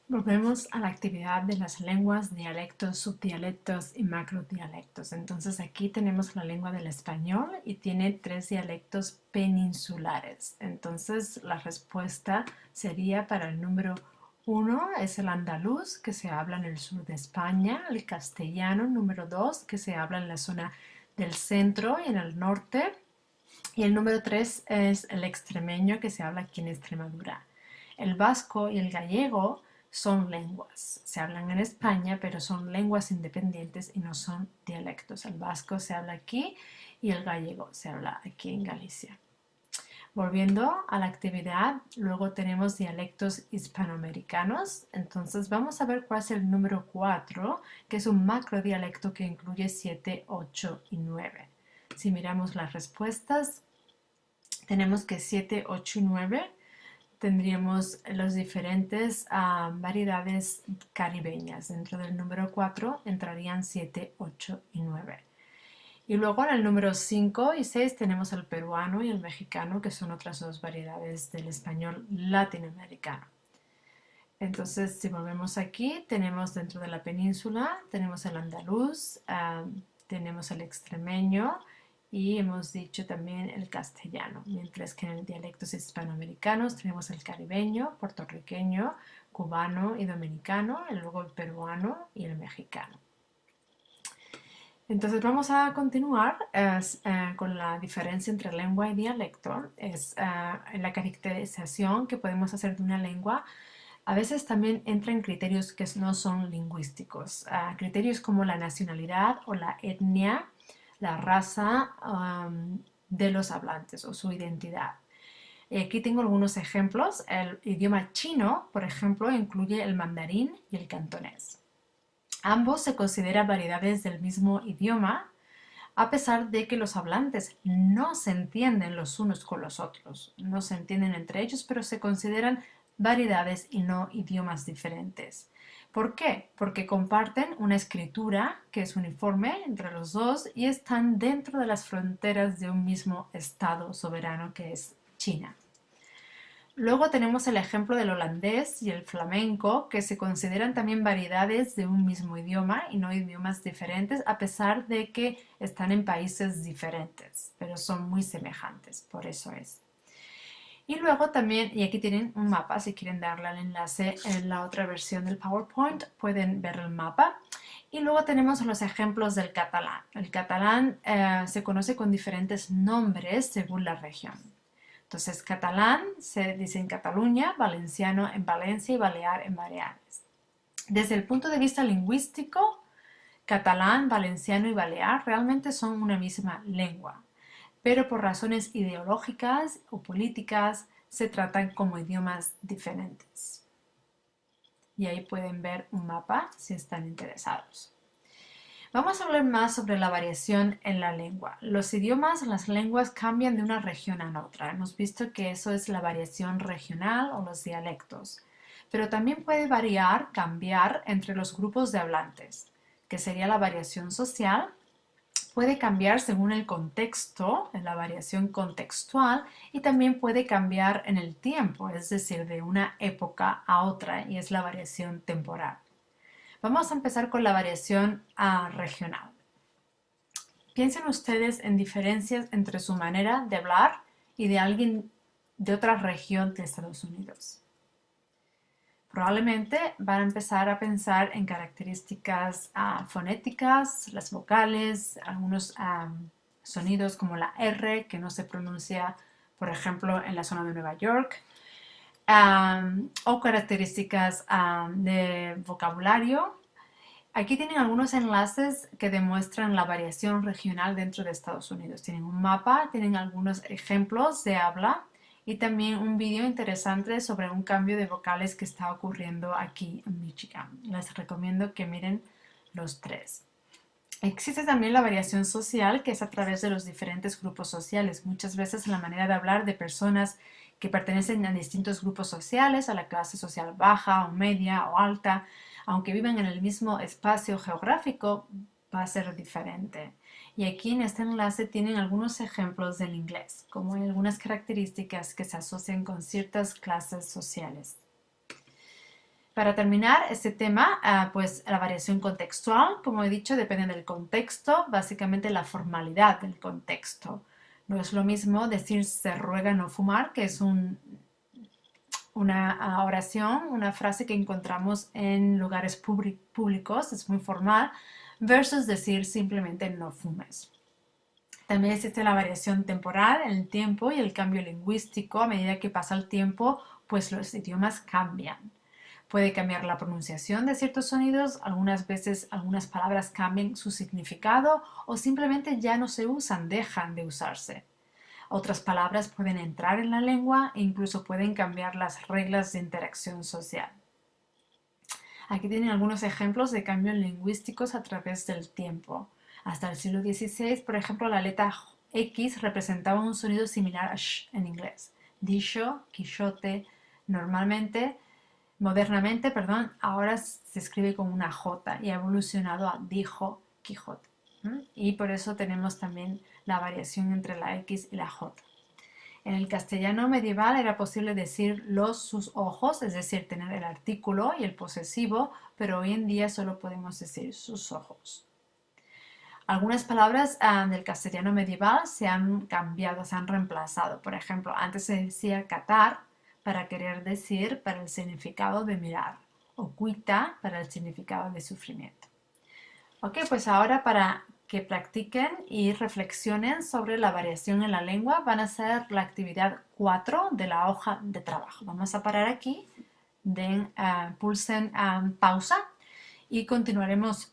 Volvemos a la actividad de las lenguas, dialectos, subdialectos y macrodialectos. Entonces aquí tenemos la lengua del español y tiene tres dialectos peninsulares. Entonces la respuesta sería para el número uno es el andaluz, que se habla en el sur de España, el castellano número dos, que se habla en la zona del centro y en el norte, y el número tres es el extremeño, que se habla aquí en Extremadura. El vasco y el gallego son lenguas. Se hablan en España, pero son lenguas independientes y no son dialectos. El vasco se habla aquí y el gallego se habla aquí en Galicia. Volviendo a la actividad, luego tenemos dialectos hispanoamericanos. Entonces vamos a ver cuál es el número 4, que es un macrodialecto que incluye 7, 8 y 9. Si miramos las respuestas, tenemos que 7, 8 y 9 tendríamos las diferentes variedades caribeñas. Dentro del número 4 entrarían 7, 8 y 9. Y luego en el número 5 y 6 tenemos el peruano y el mexicano, que son otras dos variedades del español latinoamericano. Entonces, si volvemos aquí, tenemos dentro de la península, tenemos el andaluz, tenemos el extremeño y hemos dicho también el castellano, mientras que en dialectos hispanoamericanos tenemos el caribeño, puertorriqueño, cubano y dominicano, y luego el peruano y el mexicano. Entonces vamos a continuar con la diferencia entre lengua y dialecto. Es la caracterización que podemos hacer de una lengua. A veces también entran criterios que no son lingüísticos, criterios como la nacionalidad o la etnia, la raza de los hablantes o su identidad. Y aquí tengo algunos ejemplos. El idioma chino, por ejemplo, incluye el mandarín y el cantonés. Ambos se consideran variedades del mismo idioma, a pesar de que los hablantes no se entienden los unos con los otros, no se entienden entre ellos, pero se consideran variedades y no idiomas diferentes. ¿Por qué? Porque comparten una escritura que es uniforme entre los dos y están dentro de las fronteras de un mismo estado soberano que es China. Luego tenemos el ejemplo del holandés y el flamenco, que se consideran también variedades de un mismo idioma y no idiomas diferentes, a pesar de que están en países diferentes, pero son muy semejantes, por eso es. Y luego también, y aquí tienen un mapa, si quieren darle al enlace en la otra versión del PowerPoint, pueden ver el mapa. Y luego tenemos los ejemplos del catalán. El catalán se conoce con diferentes nombres según la región. Entonces, catalán se dice en Cataluña, valenciano en Valencia y balear en Baleares. Desde el punto de vista lingüístico, catalán, valenciano y balear realmente son una misma lengua, pero por razones ideológicas o políticas se tratan como idiomas diferentes. Y ahí pueden ver un mapa si están interesados. Vamos a hablar más sobre la variación en la lengua. Los idiomas, las lenguas cambian de una región a otra. Hemos visto que eso es la variación regional o los dialectos. Pero también puede variar, cambiar entre los grupos de hablantes, que sería la variación social. Puede cambiar según el contexto, en la variación contextual, y también puede cambiar en el tiempo, es decir, de una época a otra, y es la variación temporal. Vamos a empezar con la variación regional. Piensen ustedes en diferencias entre su manera de hablar y de alguien de otra región de Estados Unidos. Probablemente van a empezar a pensar en características fonéticas, las vocales, algunos sonidos como la R que no se pronuncia, por ejemplo, en la zona de Nueva York, o características de vocabulario. Aquí tienen algunos enlaces que demuestran la variación regional dentro de Estados Unidos. Tienen un mapa, tienen algunos ejemplos de habla y también un vídeo interesante sobre un cambio de vocales que está ocurriendo aquí en Michigan. Les recomiendo que miren los tres. Existe también la variación social, que es a través de los diferentes grupos sociales. Muchas veces la manera de hablar de personas que pertenecen a distintos grupos sociales, a la clase social baja o media o alta, aunque vivan en el mismo espacio geográfico, va a ser diferente. Y aquí en este enlace tienen algunos ejemplos del inglés, como hay algunas características que se asocian con ciertas clases sociales. Para terminar este tema, pues la variación contextual, como he dicho, depende del contexto, básicamente la formalidad del contexto. No es lo mismo decir se ruega no fumar, que es una oración, una frase que encontramos en lugares públicos, es muy formal, versus decir simplemente no fumes. También existe la variación temporal en el tiempo y el cambio lingüístico. A medida que pasa el tiempo, pues los idiomas cambian. Puede cambiar la pronunciación de ciertos sonidos, algunas veces algunas palabras cambian su significado o simplemente ya no se usan, dejan de usarse. Otras palabras pueden entrar en la lengua e incluso pueden cambiar las reglas de interacción social. Aquí tienen algunos ejemplos de cambios lingüísticos a través del tiempo. Hasta el siglo XVI, por ejemplo, la letra X representaba un sonido similar a sh en inglés. Dicho, Quixote, modernamente, ahora se escribe con una J y ha evolucionado a dijo Quijote. Y por eso tenemos también la variación entre la X y la J. En el castellano medieval era posible decir sus ojos, es decir, tener el artículo y el posesivo, pero hoy en día solo podemos decir sus ojos. Algunas palabras del castellano medieval se han cambiado, se han reemplazado. Por ejemplo, antes se decía catar para querer decir para el significado de mirar o cuita para el significado de sufrimiento. Ok, pues ahora para que practiquen y reflexionen sobre la variación en la lengua van a hacer la actividad 4 de la hoja de trabajo. Vamos a parar aquí, pulsen pausa y continuaremos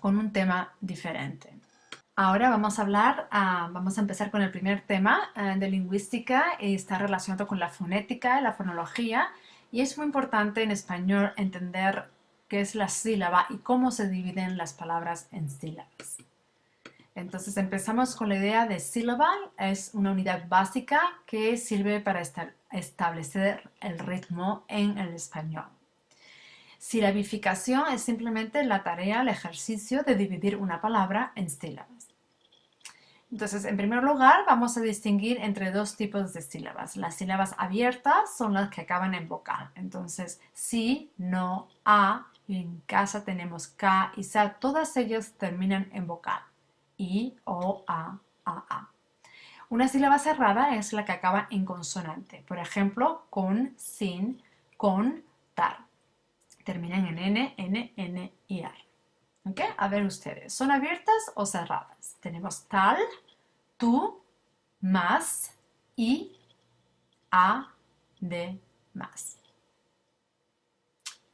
con un tema diferente. Ahora vamos a empezar con el primer tema de lingüística y está relacionado con la fonética y la fonología y es muy importante en español entender qué es la sílaba y cómo se dividen las palabras en sílabas. Entonces empezamos con la idea de sílaba, es una unidad básica que sirve para establecer el ritmo en el español. Silabificación es simplemente la tarea, el ejercicio de dividir una palabra en sílabas. Entonces, en primer lugar, vamos a distinguir entre dos tipos de sílabas. Las sílabas abiertas son las que acaban en vocal. Entonces, sí, no, a, y en casa tenemos K y sa, todas ellas terminan en vocal. I, o, a. Una sílaba cerrada es la que acaba en consonante. Por ejemplo, con, sin, con, tar. Terminan en n y ar. ¿Ok? A ver ustedes, ¿son abiertas o cerradas? Tenemos tal, tú, más y a, de, más.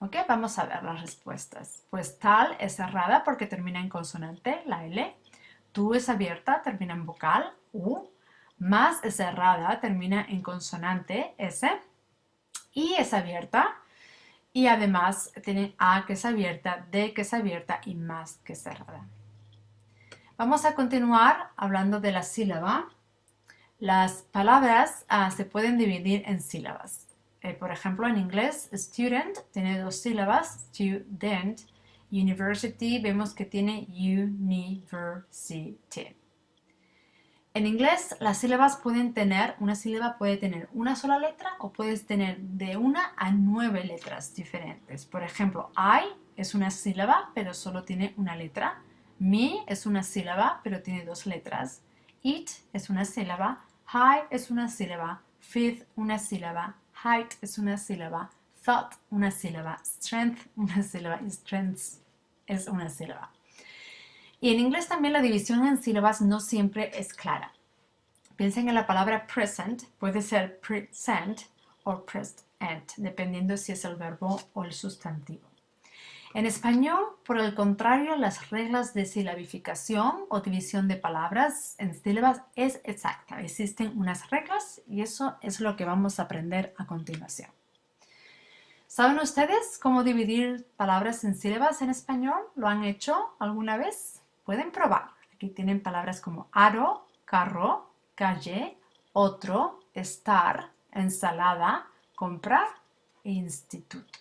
¿Ok? Vamos a ver las respuestas. Pues tal es cerrada porque termina en consonante, la L. Tú es abierta, termina en vocal, U. Más es cerrada, termina en consonante, S. Y es abierta. Y además tiene A que es abierta, D que es abierta y más que es cerrada. Vamos a continuar hablando de la sílaba. Las palabras se pueden dividir en sílabas. Por ejemplo, en inglés, student tiene dos sílabas, student. University vemos que tiene university. En inglés, las sílabas una sílaba puede tener una sola letra o puedes tener de 1 a 9 letras diferentes. Por ejemplo, I es una sílaba, pero solo tiene una letra. Me es una sílaba, pero tiene 2 letras. It es una sílaba. High es una sílaba. Fifth, una sílaba. Height es una sílaba. Thought, una sílaba. Strength, una sílaba. Y strengths es una sílaba. Y en inglés también la división en sílabas no siempre es clara. Piensen en la palabra present, puede ser present o present, dependiendo si es el verbo o el sustantivo. En español, por el contrario, las reglas de silabificación o división de palabras en sílabas es exacta. Existen unas reglas y eso es lo que vamos a aprender a continuación. ¿Saben ustedes cómo dividir palabras en sílabas en español? ¿Lo han hecho alguna vez? Pueden probar. Aquí tienen palabras como aro, carro, calle, otro, estar, ensalada, comprar e instituto.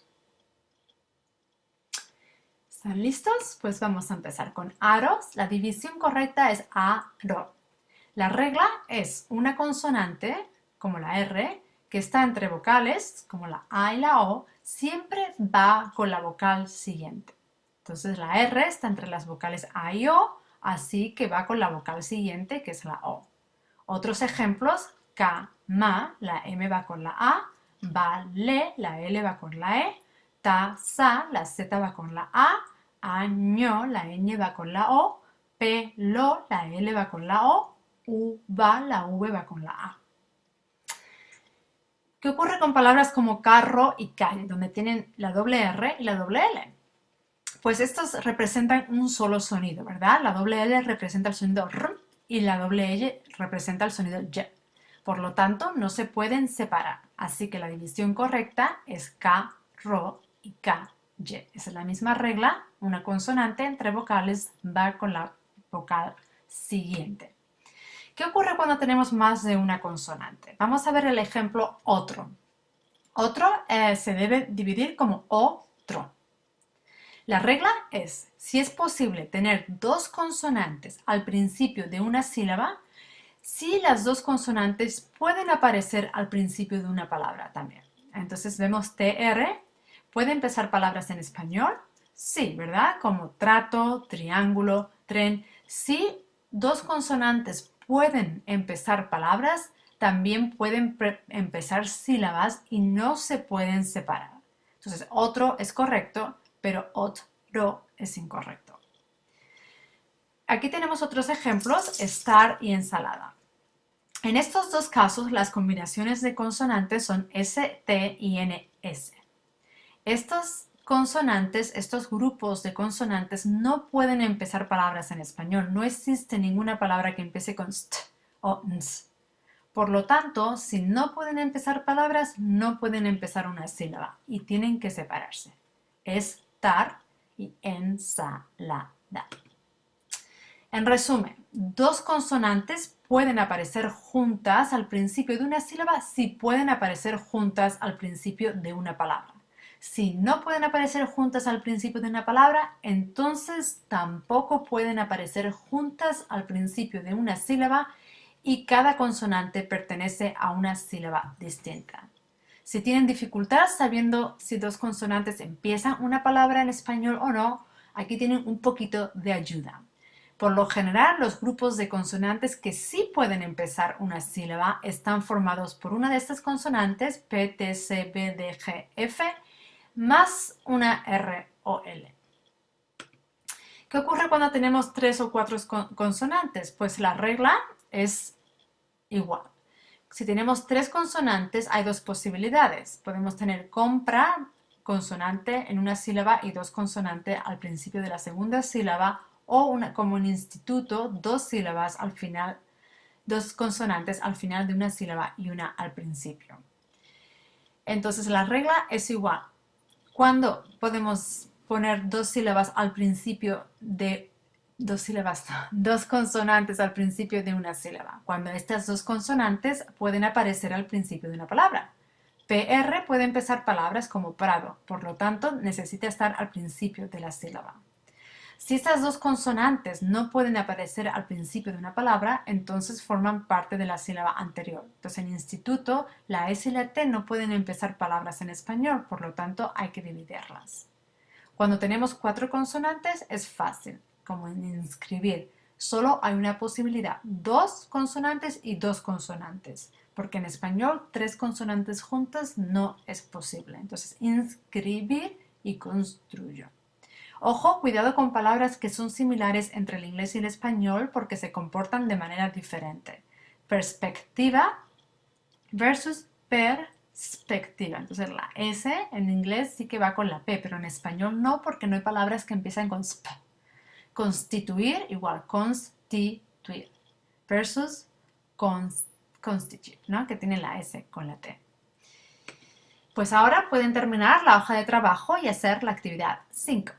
¿Están listos? Pues vamos a empezar con aros. La división correcta es aro. La regla es una consonante, como la R, que está entre vocales, como la A y la O, siempre va con la vocal siguiente. Entonces la R está entre las vocales A y O, así que va con la vocal siguiente, que es la O. Otros ejemplos, ma, la M va con la A, vale, la L va con la E, sa, la Z va con la A, año, la ñ va con la O, pelo, la L va con la O, uva, la V va con la A. ¿Qué ocurre con palabras como carro y calle, donde tienen la doble R y la doble L? Pues estos representan un solo sonido, ¿verdad? La doble L representa el sonido R y la doble L representa el sonido Y. Por lo tanto, no se pueden separar. Así que la división correcta es K, RO y K, Y. Esa es la misma regla. Una consonante entre vocales va con la vocal siguiente. ¿Qué ocurre cuando tenemos más de una consonante? Vamos a ver el ejemplo otro. Otro se debe dividir como otro. La regla es, si es posible tener dos consonantes al principio de una sílaba, si las dos consonantes pueden aparecer al principio de una palabra también. Entonces vemos TR, ¿puede empezar palabras en español? Sí, ¿verdad? Como trato, triángulo, tren. Si dos consonantes pueden empezar palabras, también pueden empezar sílabas y no se pueden separar. Entonces, otro es correcto, pero otro es incorrecto. Aquí tenemos otros ejemplos, estar y ensalada. En estos dos casos, las combinaciones de consonantes son S, T y N, S. Estos consonantes, estos grupos de consonantes no pueden empezar palabras en español. No existe ninguna palabra que empiece con st o ns. Por lo tanto, si no pueden empezar palabras, no pueden empezar una sílaba y tienen que separarse. Estar y ensalada. En resumen, dos consonantes pueden aparecer juntas al principio de una sílaba si pueden aparecer juntas al principio de una palabra. Si no pueden aparecer juntas al principio de una palabra, entonces tampoco pueden aparecer juntas al principio de una sílaba y cada consonante pertenece a una sílaba distinta. Si tienen dificultad sabiendo si dos consonantes empiezan una palabra en español o no, aquí tienen un poquito de ayuda. Por lo general, los grupos de consonantes que sí pueden empezar una sílaba están formados por una de estas consonantes, P, T, C, B, D, G, F, más una R o L. ¿Qué ocurre cuando tenemos 3 o 4 consonantes? Pues la regla es igual. Si tenemos 3 consonantes, hay 2 posibilidades. Podemos tener compra, consonante en una sílaba y 2 consonantes al principio de la segunda sílaba, o como en instituto, 2 sílabas al final, 2 consonantes al final de una sílaba y una al principio. Entonces la regla es igual. ¿Cuándo podemos poner 2 sílabas al principio de 2 sílabas, 2 consonantes al principio de una sílaba? Cuando estas 2 consonantes pueden aparecer al principio de una palabra. PR puede empezar palabras como prado, por lo tanto necesita estar al principio de la sílaba. Si estas 2 consonantes no pueden aparecer al principio de una palabra, entonces forman parte de la sílaba anterior. Entonces, en instituto, la S y la T no pueden empezar palabras en español, por lo tanto, hay que dividirlas. Cuando tenemos 4 consonantes, es fácil, como en inscribir. Solo hay una posibilidad, 2 consonantes y 2 consonantes, porque en español 3 consonantes juntas no es posible. Entonces, inscribir y construyo. Ojo, cuidado con palabras que son similares entre el inglés y el español porque se comportan de manera diferente. Perspectiva versus perspectiva. Entonces la S en inglés sí que va con la P, pero en español no porque no hay palabras que empiezan con sp. Constituir igual constituir versus constitute, ¿no? Que tiene la S con la T. Pues ahora pueden terminar la hoja de trabajo y hacer la actividad 5.